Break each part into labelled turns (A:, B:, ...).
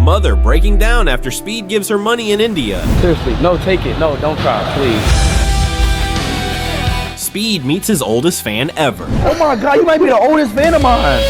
A: mother breaking down after Speed gives her money in India.
B: Seriously, no, take it. No, don't cry, please.
A: Speed meets his oldest fan ever.
B: Oh my God, you might be the oldest fan of mine.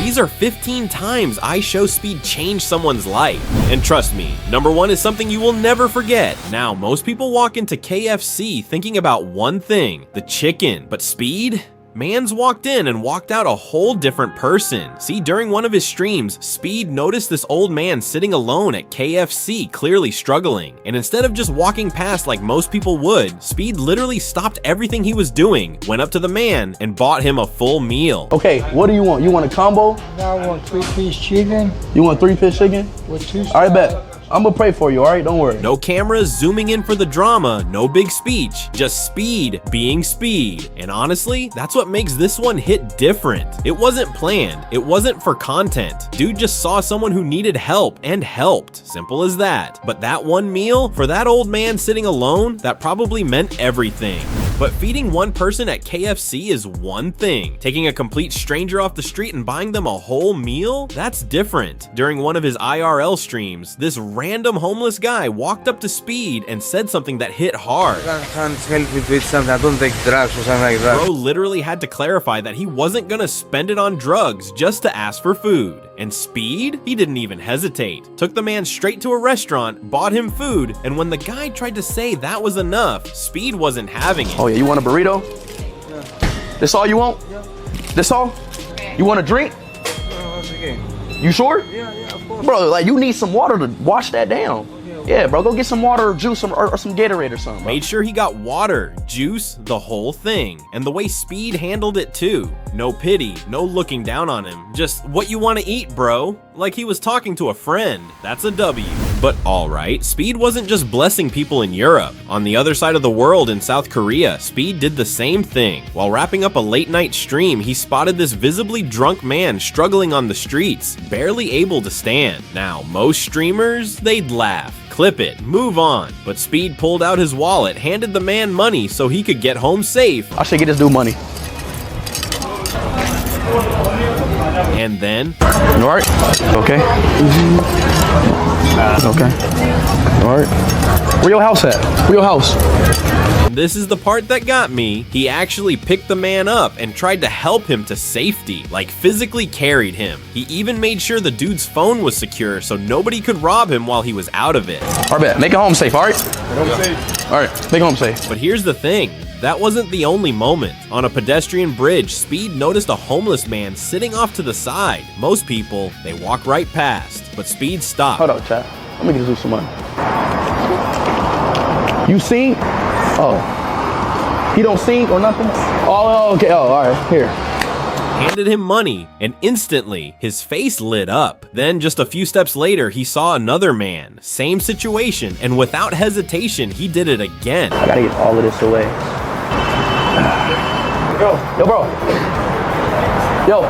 A: These are 15 times IShowSpeed changed someone's life. And trust me, number one is something you will never forget. Now, most people walk into KFC thinking about one thing, the chicken, but Speed? Mans walked in and walked out a whole different person. See, during one of his streams, Speed noticed this old man sitting alone at KFC, clearly struggling. And instead of just walking past like most people would, Speed literally stopped everything he was doing, went up to the man, and bought him a full meal.
B: Okay, what do you want? You want a combo?
C: I want 3-piece chicken.
B: You want 3-piece chicken?
C: With 2
B: All right, bet. I'm gonna pray for you, all right? Don't worry.
A: No cameras zooming in for the drama, no big speech, just Speed being Speed. And honestly, that's what makes this one hit different. It wasn't planned, it wasn't for content. Dude just saw someone who needed help and helped, simple as that. But that one meal, for that old man sitting alone, that probably meant everything. But feeding one person at KFC is one thing. Taking a complete stranger off the street and buying them a whole meal? That's different. During one of his IRL streams, this random homeless guy walked up to Speed and said something that hit hard.
D: Can't help me with something. I don't take drugs or something like that.
A: Bro literally had to clarify that he wasn't gonna spend it on drugs just to ask for food. And Speed? He didn't even hesitate. Took the man straight to a restaurant, bought him food, and when the guy tried to say that was enough, Speed wasn't having it.
B: Oh yeah, you want a burrito?
D: Yeah.
B: This all you want?
D: Yeah.
B: This all? You want a drink?
D: No, that's okay.
B: You sure?
D: Yeah, of course.
B: Bro, like you need some water to wash that down. Yeah, bro, go get some water or juice or some Gatorade or something, bro.
A: Made sure he got water, juice, the whole thing. And the way Speed handled it too. No pity, no looking down on him. Just what you want to eat, bro. Like he was talking to a friend. That's a W. But alright, Speed wasn't just blessing people in Europe. On the other side of the world in South Korea, Speed did the same thing. While wrapping up a late night stream, he spotted this visibly drunk man struggling on the streets, barely able to stand. Now, most streamers, they'd laugh. Clip it, move on. But Speed pulled out his wallet, handed the man money so he could get home safe.
B: I should get this dude money.
A: And then...
B: You alright? Okay. Okay. Alright. Where your house at? Where your house?
A: And this is the part that got me. He actually picked the man up and tried to help him to safety, like physically carried him. He even made sure the dude's phone was secure so nobody could rob him while he was out of it.
B: Alright, bet. Make it home safe, alright? Alright, make it home safe.
A: But here's the thing. That wasn't the only moment. On a pedestrian bridge, Speed noticed a homeless man sitting off to the side. Most people, they walk right past, but Speed stopped.
B: Hold up, chat. Let me just do some money. You sing? Oh. He don't sing or nothing? Oh, okay. Oh, all right. Here.
A: Handed him money, and instantly, his face lit up. Then, just a few steps later, he saw another man. Same situation, and without hesitation, he did it again.
B: I gotta get all of this away. Yo, bro. Yo.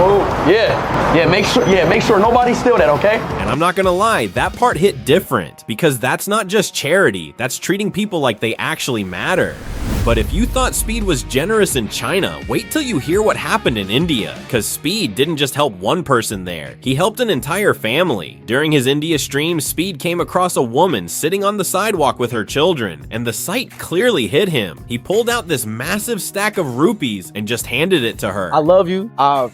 B: Oh, yeah, make sure nobody steal that, okay?
A: And I'm not gonna lie, that part hit different, because that's not just charity, that's treating people like they actually matter. But if you thought Speed was generous in China, wait till you hear what happened in India, cause Speed didn't just help one person there, he helped an entire family. During his India stream, Speed came across a woman sitting on the sidewalk with her children, and the sight clearly hit him. He pulled out this massive stack of rupees and just handed it to her.
B: I love you. I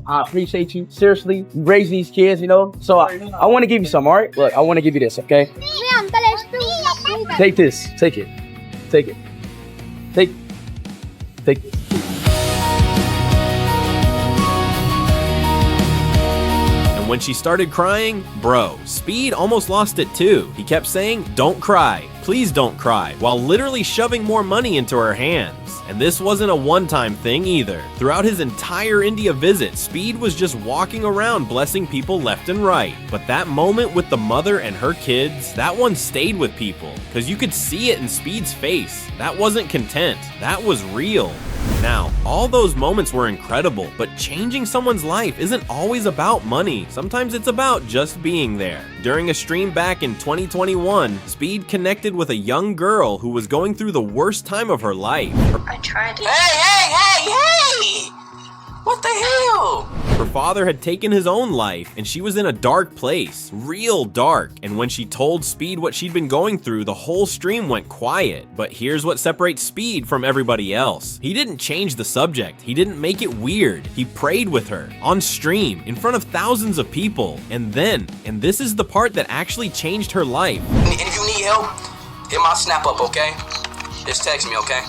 B: appreciate you. Seriously, you raising these kids, So I want to give you some, all right? Look, I want to give you this, okay? Take this. Take it. Take it. Take it.
A: And when she started crying, bro, Speed almost lost it too. He kept saying, "Don't cry, please don't cry," while literally shoving more money into her hands. And this wasn't a one-time thing either. Throughout his entire India visit, Speed was just walking around blessing people left and right. But that moment with the mother and her kids, that one stayed with people, because you could see it in Speed's face. That wasn't content, that was real. Now, all those moments were incredible, but changing someone's life isn't always about money. Sometimes it's about just being there. During a stream back in 2021, Speed connected with a young girl who was going through the worst time of her life.
E: I tried it. Hey! What the hell?
A: Her father had taken his own life, and she was in a dark place, real dark. And when she told Speed what she'd been going through, the whole stream went quiet. But here's what separates Speed from everybody else. He didn't change the subject. He didn't make it weird. He prayed with her, on stream, in front of thousands of people. And then, and this is the part that actually changed her life.
E: And if you need help, hit my snap up, okay? Just text me, okay?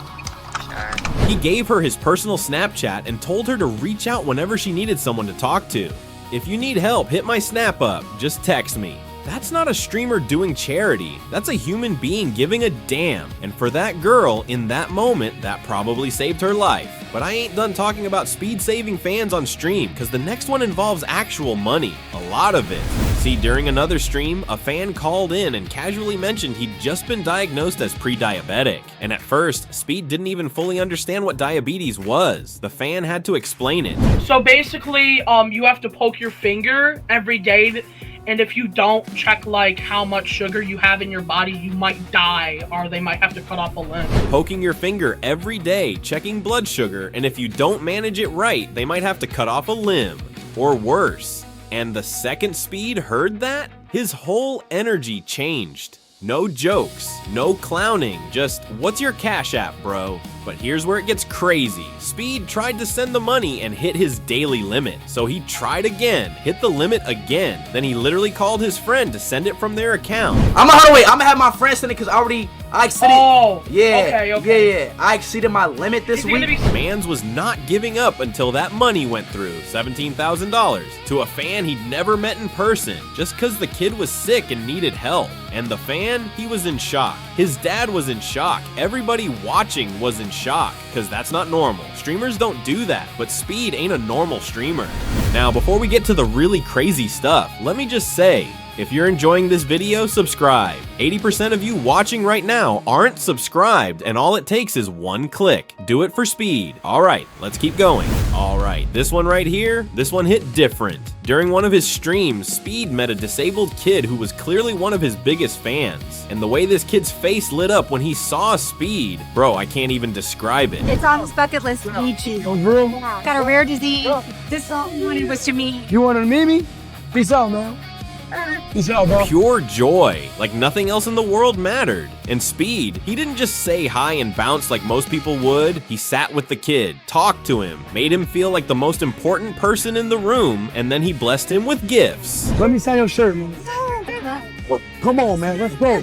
A: He gave her his personal Snapchat and told her to reach out whenever she needed someone to talk to. If you need help, hit my snap up, just text me. That's not a streamer doing charity. That's a human being giving a damn. And for that girl, in that moment, that probably saved her life. But I ain't done talking about Speed saving fans on stream, because the next one involves actual money. A lot of it. See, during another stream, a fan called in and casually mentioned he'd just been diagnosed as pre-diabetic. And at first, Speed didn't even fully understand what diabetes was. The fan had to explain it.
F: So basically, you have to poke your finger every day, and if you don't check like how much sugar you have in your body, you might die, or they might have to cut off a limb.
A: Poking your finger every day, checking blood sugar, and if you don't manage it right, they might have to cut off a limb. Or worse. And the second Speed heard that, his whole energy changed. No jokes, no clowning, just what's your Cash App, bro? But here's where it gets crazy. Speed tried to send the money and hit his daily limit. So he tried again, hit the limit again. Then he literally called his friend to send it from their account.
B: I'm gonna have my friend send it because I exceeded.
F: Oh,
B: yeah,
F: okay.
B: yeah. I exceeded my limit this week.
A: Mans was not giving up until that money went through, $17,000, to a fan he'd never met in person, just because the kid was sick and needed help. And the fan, he was in shock. His dad was in shock. Everybody watching was in shock, because that's not normal. Streamers don't do that, but Speed ain't a normal streamer. Now, before we get to the really crazy stuff, let me just say, if you're enjoying this video, subscribe. 80% of you watching right now aren't subscribed, and all it takes is one click. Do it for Speed. Alright, let's keep going. Alright, this one right here, this one hit different. During one of his streams, Speed met a disabled kid who was clearly one of his biggest fans. And the way this kid's face lit up when he saw Speed, bro, I can't even describe it.
G: It's on his bucket list to meet you. Got a rare disease. This all he wanted was to meet you.
C: You want to meet me? Peace out, man. Peace out, bro.
A: Pure joy, like nothing else in the world mattered. And Speed, he didn't just say hi and bounce like most people would. He sat with the kid, talked to him, made him feel like the most important person in the room, and then he blessed him with gifts.
C: Let me sign your shirt, man. Come on, man. Let's go.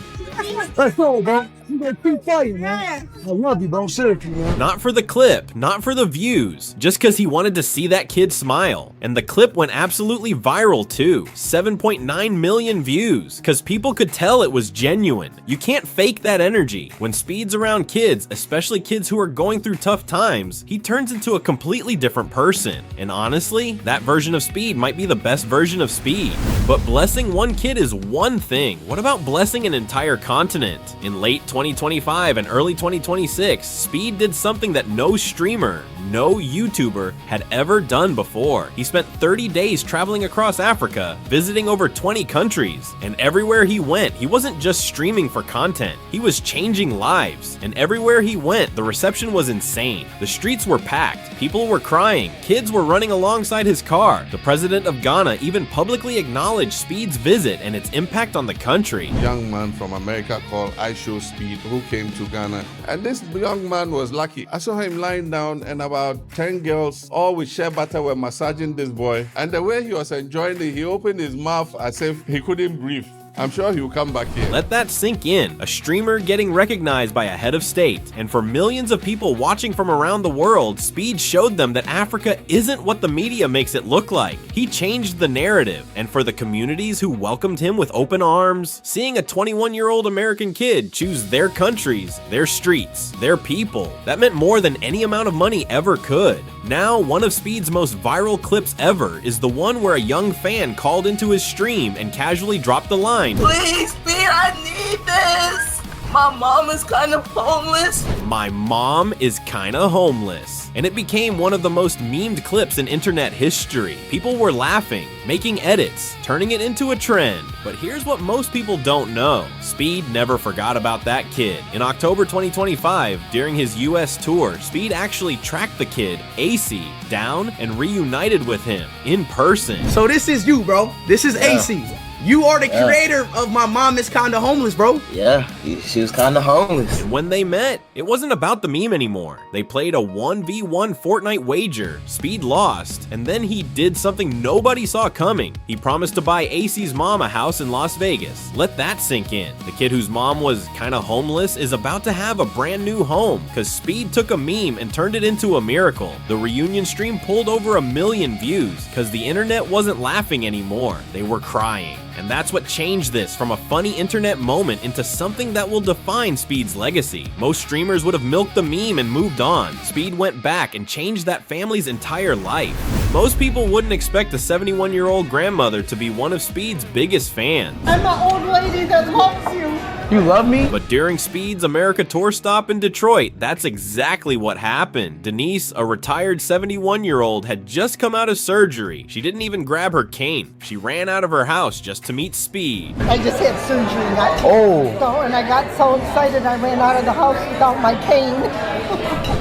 C: Let's go, bro. You gonna keep fighting, man. I love you, bro. Seriously, man.
A: Not for the clip, not for the views, just because he wanted to see that kid smile. And the clip went absolutely viral too. 7.9 million views, because people could tell it was genuine. You can't fake that energy. When Speed's around kids, especially kids who are going through tough times, he turns into a completely different person. And honestly, that version of Speed might be the best version of Speed. But blessing one kid is one thing. What about blessing an entire continent? In late 2025 and early 2026, Speed did something that no streamer, no YouTuber had ever done before. He spent 30 days traveling across Africa, visiting over 20 countries, and everywhere he went, he wasn't just streaming for content, he was changing lives. And everywhere he went, the reception was insane. The streets were packed, people were crying, kids were running alongside his car. The president of Ghana even publicly acknowledged Speed's visit and its impact on the country.
H: Young man from America called IShowSpeed who came to Ghana, and this young man was lucky. I saw him lying down and about 10 girls all with shea butter were massaging this boy, and the way he was enjoying it, he opened his mouth as if he couldn't breathe. I'm sure he'll come back here.
A: Let that sink in. A streamer getting recognized by a head of state. And for millions of people watching from around the world, Speed showed them that Africa isn't what the media makes it look like. He changed the narrative. And for the communities who welcomed him with open arms, seeing a 21-year-old American kid choose their countries, their streets, their people, that meant more than any amount of money ever could. Now, one of Speed's most viral clips ever is the one where a young fan called into his stream and casually dropped the line,
E: Please, Speed, I need this. My mom is kind of homeless.
A: My mom is kinda homeless. And it became one of the most memed clips in internet history. People were laughing, making edits, turning it into a trend. But here's what most people don't know. Speed never forgot about that kid. In October 2025, during his US tour, Speed actually tracked the kid, AC, down and reunited with him in person.
B: So this is you, bro. This is AC. You are the creator of My Mom Is Kinda Homeless, bro.
I: Yeah, she was kind of homeless.
A: And when they met, it wasn't about the meme anymore. They played a 1v1 Fortnite wager. Speed lost, and then he did something nobody saw coming. He promised to buy AC's mom a house in Las Vegas. Let that sink in. The kid whose mom was kinda homeless is about to have a brand new home, cause Speed took a meme and turned it into a miracle. The reunion stream pulled over 1 million views, cause the internet wasn't laughing anymore. They were crying. And that's what changed this from a funny internet moment into something that will define Speed's legacy. Most streamers would have milked the meme and moved on. Speed went back and changed that family's entire life. Most people wouldn't expect a 71-year-old grandmother to be one of Speed's biggest fans.
J: I'm an old lady that loves you.
B: You love me?
A: But during Speed's America tour stop in Detroit, that's exactly what happened. Denise, a retired 71-year-old, had just come out of surgery. She didn't even grab her cane. She ran out of her house just to meet Speed.
J: I just had surgery not too ago, and I got so excited I ran out of the house without my cane.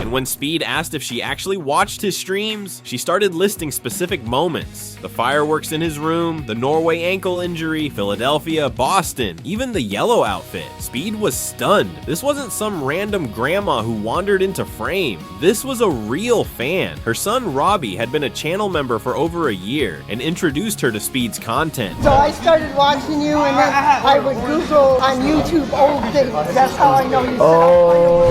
A: And when Speed asked if she actually watched his streams, she started listing specific moments. The fireworks in his room, the Norway ankle injury, Philadelphia, Boston, even the yellow outfit. Speed was stunned. This wasn't some random grandma who wandered into frame. This was a real fan. Her son Robbie had been a channel member for over a year and introduced her to Speed's content.
J: So I started watching you, and then I would Google on YouTube old things. That's how I know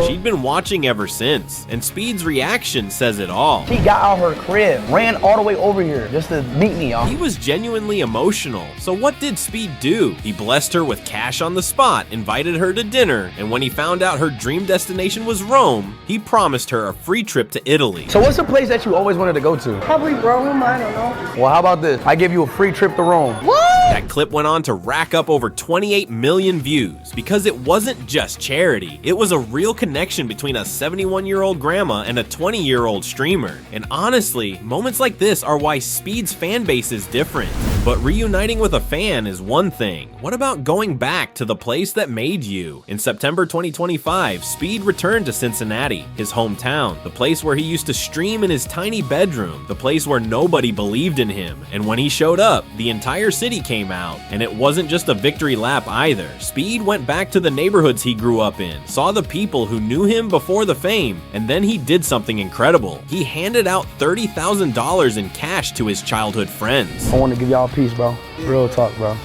J: you.
A: She'd been watching ever since, and Speed's reaction says it all.
B: She got out her crib, ran all the way over here just to meet me, y'all.
A: He was genuinely emotional. So what did Speed do? He blessed her with cash on the spot, invited her to dinner, and when he found out her dream destination was Rome, he promised her a free trip to Italy.
B: So what's a place that you always wanted to go to?
J: Probably Rome, I don't know.
B: Well, how about this? I give you a free trip to Rome.
J: What?
A: That clip went on to rack up over 28 million views because it wasn't just charity. It was a real connection between a 71-year-old grandma and a 20-year-old streamer. And honestly, moments like this are why Speed's fan base is different. But reuniting with a fan is one thing. What about going back to the place that made you? In September 2025, Speed returned to Cincinnati, his hometown, the place where he used to stream in his tiny bedroom, the place where nobody believed in him. And when he showed up, the entire city came out. And it wasn't just a victory lap either. Speed went back to the neighborhoods he grew up in, saw the people who knew him before the fame, and then he did something incredible. He handed out $30,000 in cash to his childhood friends.
B: I want to give y'all a piece, bro. Real talk, bro.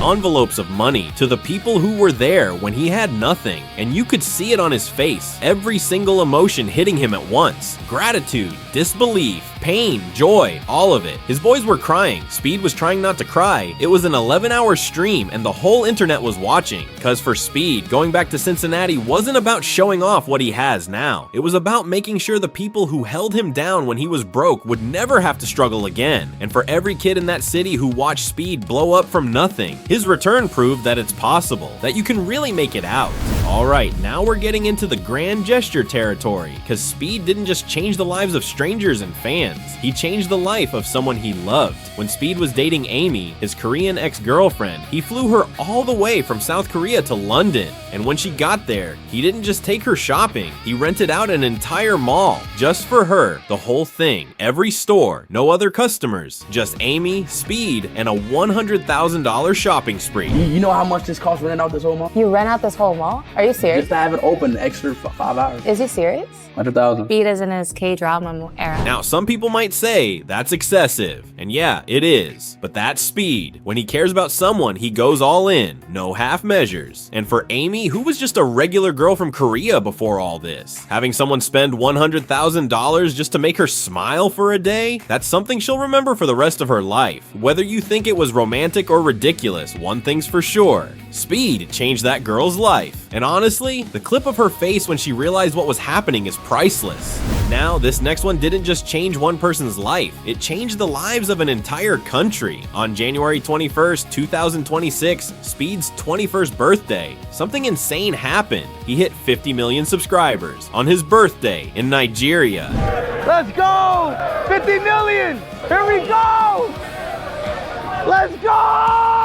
A: Envelopes of money to the people who were there when he had nothing, and you could see it on his face, every single emotion hitting him at once. Gratitude, disbelief, pain, joy, all of it. His boys were crying. Speed was trying not to cry. It was an 11-hour stream and the whole internet was watching. Cause for Speed, going back to Cincinnati wasn't about showing off what he has now. It was about making sure the people who held him down when he was broke would never have to struggle again. And for every kid in that city who watched Speed blow up from nothing, his return proved that it's possible, that you can really make it out. Alright, now we're getting into the grand gesture territory, cause Speed didn't just change the lives of strangers and fans. He changed the life of someone he loved. When Speed was dating Amy, his Korean ex-girlfriend, he flew her all the way from South Korea to London. And when she got there, he didn't just take her shopping, he rented out an entire mall just for her. The whole thing, every store, no other customers, just Amy, Speed, and a $100,000 shopping spree.
B: You know how much this costs renting out this whole mall?
G: You rent out this whole mall? Are you serious?
B: Just to have it open the extra 5 hours.
G: Is he serious?
B: 100,000.
G: Speed is in his K-drama era.
A: Now, some people might say that's excessive, and yeah, it is, but that's Speed. When he cares about someone, he goes all in, no half measures. And for Amy, who was just a regular girl from Korea before all this, having someone spend $100,000 just to make her smile for a day, that's something she'll remember for the rest of her life. Whether you think it was romantic or ridiculous, one thing's for sure, Speed changed that girl's life. And honestly, the clip of her face when she realized what was happening is priceless. Now, this next one didn't just change one person's life, it changed the lives of an entire country. On January 21st, 2026, Speed's 21st birthday, something insane happened. He hit 50 million subscribers on his birthday in Nigeria.
C: Let's go! 50 million! Here we go! Let's go!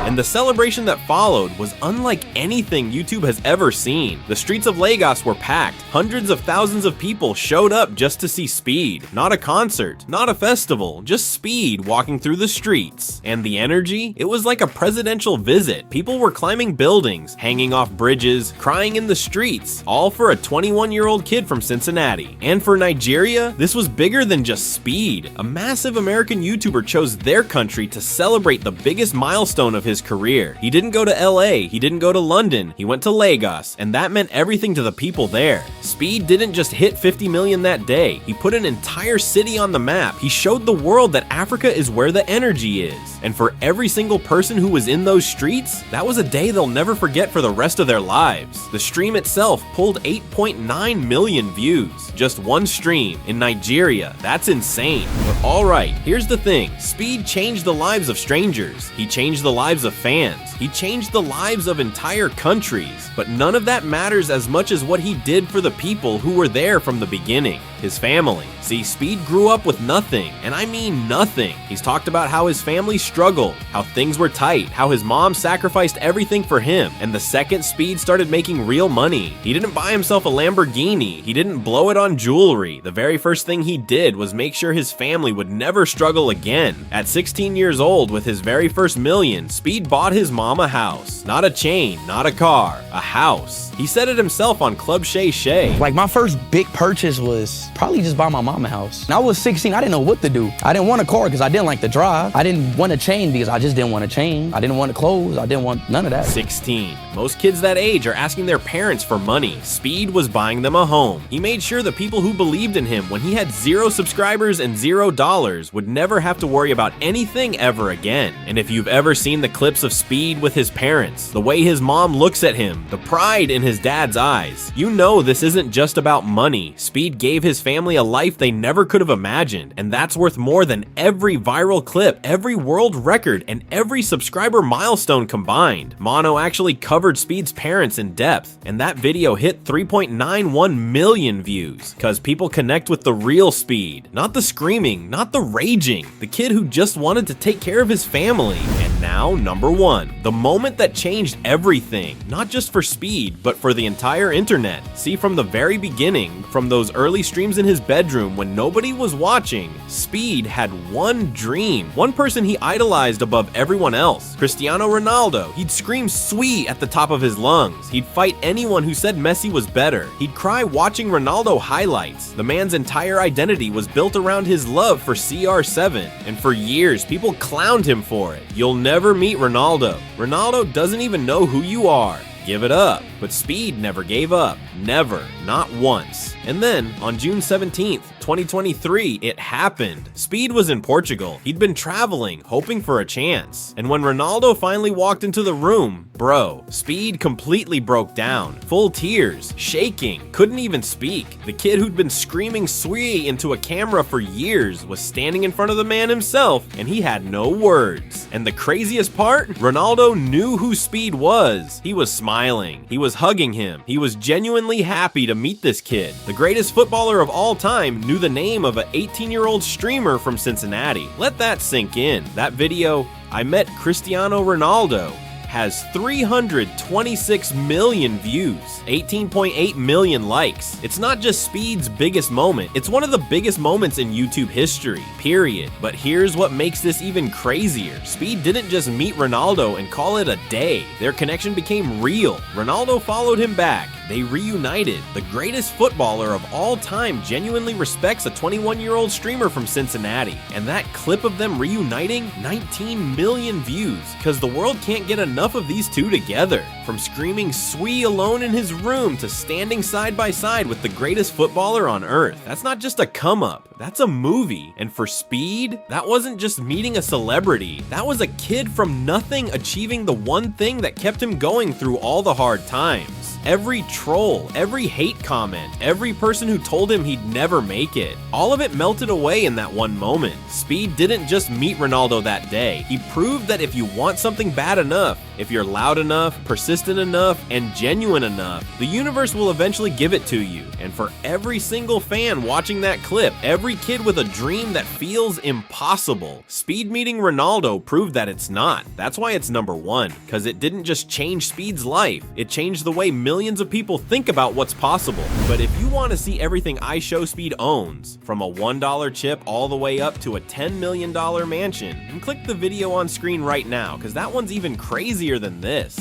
A: And the celebration that followed was unlike anything YouTube has ever seen. The streets of Lagos were packed. Hundreds of thousands of people showed up just to see Speed. Not a concert, not a festival, just Speed walking through the streets. And the energy? It was like a presidential visit. People were climbing buildings, hanging off bridges, crying in the streets, all for a 21-year-old kid from Cincinnati. And for Nigeria, this was bigger than just Speed. A massive American YouTuber chose their country to celebrate the biggest milestone of his career. He didn't go to LA, he didn't go to London, he went to Lagos, and that meant everything to the people there. Speed didn't just hit 50 million that day, he put an entire city on the map. He showed the world that Africa is where the energy is. And for every single person who was in those streets, that was a day they'll never forget for the rest of their lives. The stream itself pulled 8.9 million views. Just one stream in Nigeria. That's insane. But alright, here's the thing. Speed changed the lives of strangers. He changed the lives of fans. He changed the lives of entire countries. But none of that matters as much as what he did for the people who were there from the beginning. His family. See, Speed grew up with nothing, and I mean nothing. He's talked about how his family struggled, how things were tight, how his mom sacrificed everything for him, and the second Speed started making real money, he didn't buy himself a Lamborghini, he didn't blow it on jewelry. The very first thing he did was make sure his family would never struggle again. At 16 years old, with his very first million, Speed bought his mom a house. Not a chain, not a car, a house. He said it himself on Club Shay Shay.
B: Like, my first big purchase was probably just buy my mom a house. When I was 16, I didn't know what to do. I didn't want a car because I didn't like to drive. I didn't want a chain because I just didn't want a chain. I didn't want clothes. I didn't want none of that.
A: 16. Most kids that age are asking their parents for money. Speed was buying them a home. He made sure the people who believed in him when he had 0 subscribers and $0 would never have to worry about anything ever again. And if you've ever seen the clips of Speed with his parents, the way his mom looks at him, the pride in his dad's eyes, you know this isn't just about money. Speed gave his family a life they never could have imagined, and that's worth more than every viral clip, every world record, and every subscriber milestone combined. Mono actually covered Speed's parents in depth, and that video hit 3.91 million views, cause people connect with the real Speed, not the screaming, not the raging, the kid who just wanted to take care of his family. And now, number 1, the moment that changed everything, not just for Speed, but for the entire internet. See, from the very beginning, from those early streams in his bedroom when nobody was watching, Speed had one dream, one person he idolized above everyone else. Cristiano Ronaldo. He'd scream "sweet" at the top of his lungs. He'd fight anyone who said Messi was better. He'd cry watching Ronaldo highlights. The man's entire identity was built around his love for CR7, and for years people clowned him for it. You'll never meet Ronaldo. Ronaldo doesn't even know who you are. Give it up. But Speed never gave up. Never. Not once. And then, on June 17th, 2023, it happened. Speed was in Portugal. He'd been traveling, hoping for a chance. And when Ronaldo finally walked into the room, bro, Speed completely broke down. Full tears, shaking, couldn't even speak. The kid who'd been screaming "sweet" into a camera for years was standing in front of the man himself, and he had no words. And the craziest part? Ronaldo knew who Speed was. He was smiling. He was hugging him. He was genuinely happy to meet this kid. The greatest footballer of all time knew the name of an 18-year-old streamer from Cincinnati. Let that sink in. That video, "I met Cristiano Ronaldo," has 326 million views, 18.8 million likes. It's not just Speed's biggest moment, it's one of the biggest moments in YouTube history, period. But here's what makes this even crazier. Speed didn't just meet Ronaldo and call it a day. Their connection became real. Ronaldo followed him back. They reunited. The greatest footballer of all time genuinely respects a 21-year-old streamer from Cincinnati. And that clip of them reuniting, 19 million views, because the world can't get enough enough of these two together. From screaming "Swee" alone in his room to standing side by side with the greatest footballer on earth. That's not just a come up, that's a movie. And for Speed, that wasn't just meeting a celebrity. That was a kid from nothing achieving the one thing that kept him going through all the hard times. Every troll, every hate comment, every person who told him he'd never make it, all of it melted away in that one moment. Speed didn't just meet Ronaldo that day. He proved that if you want something bad enough, if you're loud enough, persistent enough, and genuine enough, the universe will eventually give it to you. And for every single fan watching that clip, every kid with a dream that feels impossible, Speed meeting Ronaldo proved that it's not. That's why it's number one, because it didn't just change Speed's life, it changed the way millions of people think about what's possible. But if you want to see everything IShowSpeed owns, from a $1 chip all the way up to a $10 million mansion, then click the video on screen right now, because that one's even crazier than this.